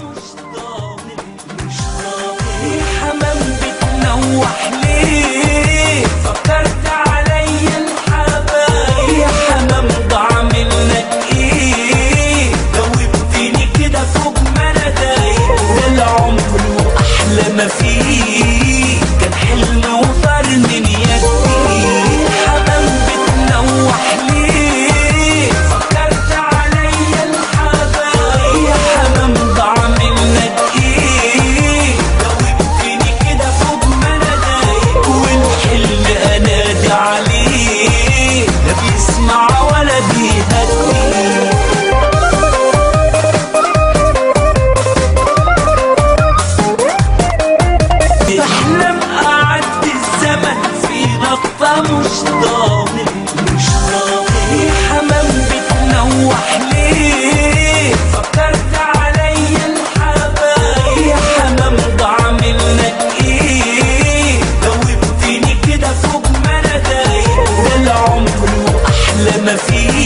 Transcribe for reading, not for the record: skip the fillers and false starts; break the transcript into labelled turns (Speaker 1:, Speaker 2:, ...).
Speaker 1: مش ضامن يا حمام بتنوح ليه؟ فكرت عليا الحبايب يا حمام ضاع منك ايه؟ دوبتني كده فوق ما انا دايق، ده العمر واحلى ما فيه كان حلم وطار من يدي. حمام بتنوح ليه؟ فكرت عليا الحبايب يا حمام ضاع منك ايه؟ دوبتني كده فوق ما انا دايق، والحلم انادي عليه لا بيسمع ولا بيهدي. بحلم أعدي الزمن في نقطة مش ضامن يا حمام بتنوح ليه؟ فكرت عليا الحبايب يا حمام ضاع منك ايه؟ دوبتني كده فوق ما انا دايق، ده العمر واحلى ما فيه